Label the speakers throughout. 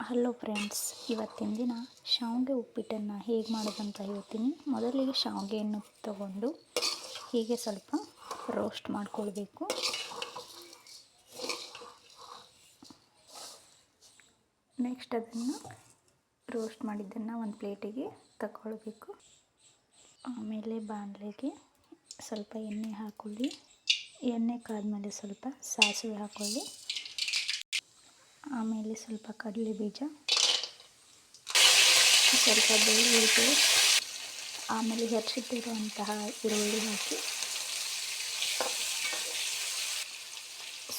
Speaker 1: Hello friends, ಇವತ್ತಿನ ದಿನ ಶಾವಿಗೆ ಉಪ್ಪಿಟ್ಟನ್ನು ಹೇಗೆ ಮಾಡೋದಂತ ಹೇಳ್ತೀನಿ. ಮೊದಲಿಗೆ ಶಾವಿಗೆಯನ್ನು ತಗೊಂಡು ಹೀಗೆ ಸ್ವಲ್ಪ ರೋಸ್ಟ್ ಮಾಡ್ಕೊಳ್ಬೇಕು. ನೆಕ್ಸ್ಟ್ ಅದನ್ನು ರೋಸ್ಟ್ ಮಾಡಿದ್ದನ್ನು ಒಂದು ಪ್ಲೇಟಿಗೆ ತಗೊಳ್ಬೇಕು. ಆಮೇಲೆ ಬಾಣಲೆಗೆ ಸ್ವಲ್ಪ ಎಣ್ಣೆ ಹಾಕೊಳ್ಳಿ. ಎಣ್ಣೆ ಕಾದ್ಮೇಲೆ ಸ್ವಲ್ಪ ಸಾಸಿವೆ ಹಾಕೊಳ್ಳಿ. ಆಮೇಲೆ ಸ್ವಲ್ಪ ಕಡಲೆ ಬೀಜ, ಸ್ವಲ್ಪ ಬೆಳ್ಳುಳ್ಳಿ ಪೇಸ್ಟ್, ಆಮೇಲೆ ಹೆಚ್ಚಿಟ್ಟಿರುವಂತಹ ಈರುಳ್ಳಿ ಹಾಕಿ,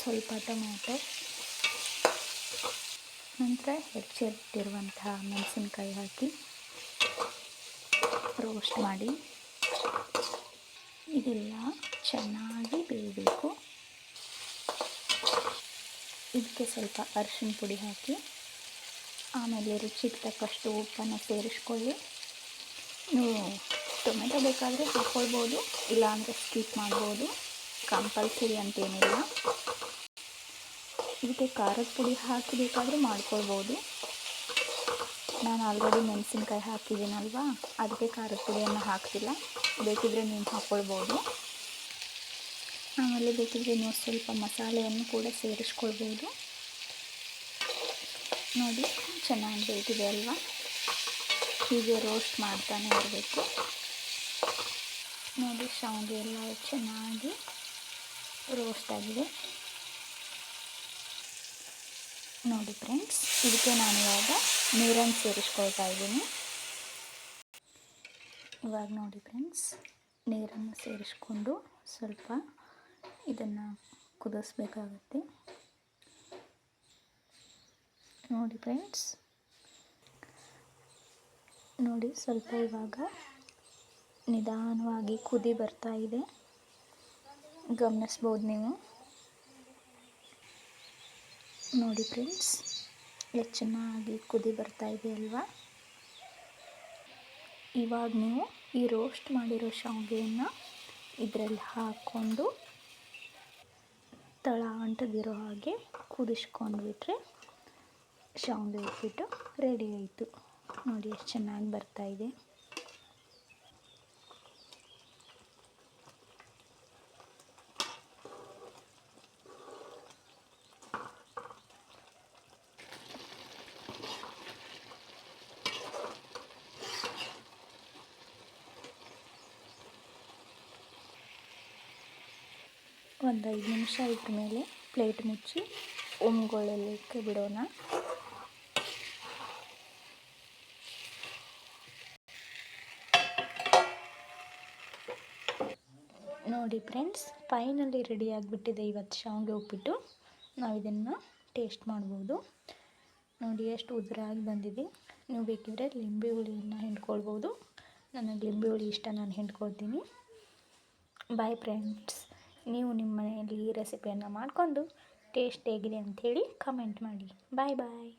Speaker 1: ಸ್ವಲ್ಪ ಟೊಮ್ಯಾಟೊ, ನಂತರ ಹೆಚ್ಚಿಟ್ಟಿರುವಂತಹ ಮೆಣಸಿನಕಾಯಿ ಹಾಕಿ ರೋಸ್ಟ್ ಮಾಡಿ. ಇದೆಲ್ಲ ಚೆನ್ನಾಗಿ ಬೇಯಬೇಕು. ಇದಕ್ಕೆ ಸ್ವಲ್ಪ ಅರಿಶಿನ ಪುಡಿ ಹಾಕಿ, ಆಮೇಲೆ ರುಚಿಗೆ ತಕ್ಕಷ್ಟು ಉಪ್ಪನ್ನು ಸೇರಿಸ್ಕೊಳ್ಳಿ. ನೀವು ಟೊಮೆಟೊ ಬೇಕಾದರೆ ಹಾಕ್ಕೊಳ್ಬೋದು, ಇಲ್ಲಾಂದರೆ ಸ್ಕಿಪ್ ಮಾಡ್ಬೋದು, ಕಂಪಲ್ಸರಿ ಅಂತೇನಿಲ್ಲ. ಇದಕ್ಕೆ ಖಾರದ ಪುಡಿ ಹಾಕಿ ಬೇಕಾದರೂ ಮಾಡ್ಕೊಳ್ಬೋದು. ನಾನು ಆಲ್ರೆಡಿ ಮೆಣಸಿನ್ಕಾಯಿ ಹಾಕಿದ್ದೀನಲ್ವ, ಅದಕ್ಕೆ ಖಾರದ ಪುಡಿಯನ್ನು ಹಾಕ್ತಿಲ್ಲ. ಬೇಕಿದ್ದರೆ ನೀವು ಹಾಕ್ಕೊಳ್ಬೋದು. ಆಮೇಲೆ ಬೇಕಿದ್ದರೆ ನೀವು ಸ್ವಲ್ಪ ಮಸಾಲೆಯನ್ನು ಕೂಡ ಸೇರಿಸ್ಕೊಳ್ಬೋದು. ನೋಡಿ, ಚೆನ್ನಾಗಿ ಬೇಕಿದೆ ಅಲ್ವಾ? ಹೀಗೆ ರೋಸ್ಟ್ ಮಾಡ್ತಾನೆ ಇರಬೇಕು. ನೋಡಿ, ಶಾವಿಗೆ ಎಲ್ಲ ಚೆನ್ನಾಗಿ ರೋಸ್ಟ್ ಆಗಿದೆ. ನೋಡಿ ಫ್ರೆಂಡ್ಸ್, ಇದಕ್ಕೆ ನಾನು ಇವಾಗ ನೀರನ್ನು ಸೇರಿಸ್ಕೊಳ್ತಾ ಇದ್ದೀನಿ. ಇವಾಗ ನೋಡಿ ಫ್ರೆಂಡ್ಸ್, ನೀರನ್ನು ಸೇರಿಸ್ಕೊಂಡು ಸ್ವಲ್ಪ ಇದನ್ನು ಕುದಿಸ್ಬೇಕಾಗುತ್ತೆ. ನೋಡಿ ಫ್ರೆಂಡ್ಸ್, ನೋಡಿ ಸ್ವಲ್ಪ ಇವಾಗ ನಿಧಾನವಾಗಿ ಕುದಿ ಬರ್ತಾ ಇದೆ, ಗಮನಿಸ್ಬೋದು ನೀವು. ನೋಡಿ ಫ್ರೆಂಡ್ಸ್, ಎಷ್ಟು ಚೆನ್ನಾಗಿ ಕುದಿ ಬರ್ತಾ ಇದೆ ಅಲ್ವಾ? ಇವಾಗ ನೀವು ಈ ರೋಸ್ಟ್ ಮಾಡಿರೋ ಶಾವಿಗೆಯನ್ನು ಇದರಲ್ಲಿ ಹಾಕ್ಕೊಂಡು ತಳ ಅಂಟದಿರೋ ಹಾಗೆ ಕುದಿಸ್ಕೊಂಡ್ಬಿಟ್ರೆ ಶಾವಿಗೆ ಉಪ್ಪಿಟ್ಟು ರೆಡಿ ಆಯಿತು. ನೋಡಿ ಎಷ್ಟು ಚೆನ್ನಾಗಿ ಬರ್ತಾ ಇದೆ. ಒಂದು 5 ನಿಮಿಷ ಇದ್ರ ಮೇಲೆ ಪ್ಲೇಟ್ ಮುಚ್ಚಿ ಒಮ್ಗೊಳ್ಳಲಿಕ್ಕೆ ಬಿಡೋಣ. ನೋಡಿ ಫ್ರೆಂಡ್ಸ್, ಫೈನಲಿ ರೆಡಿ ಆಗಿಬಿಟ್ಟಿದೆ ಇವತ್ತು ಶಾವಿಗೆ ಉಪ್ಪಿಟ್ಟು. ನಾವು ಇದನ್ನು ಟೇಸ್ಟ್ ಮಾಡ್ಬೋದು. ನೋಡಿ ಎಷ್ಟು ಉದುರಾಗಿ ಬಂದಿದೆ. ನೀವು ಬೇಕಿದ್ರೆ ಲಿಂಬೆ ಹುಳಿಯನ್ನು ಹಿಂಡ್ಕೊಳ್ಬೋದು. ನನಗೆ ಲಿಂಬೆ ಹುಳಿ ಇಷ್ಟ, ನಾನು ಹಿಂಡ್ಕೊಳ್ತೀನಿ. ಬಾಯ್ ಫ್ರೆಂಡ್ಸ್, ನೀವು ನಿಮ್ಮ ಮನೆಯಲ್ಲಿ ಈ ರೆಸಿಪಿಯನ್ನು ಮಾಡಿಕೊಂಡು ಟೇಸ್ಟ್ ಹೇಗಿದೆ ಅಂಥೇಳಿ ಕಮೆಂಟ್ ಮಾಡಿ. ಬಾಯ್ ಬಾಯ್.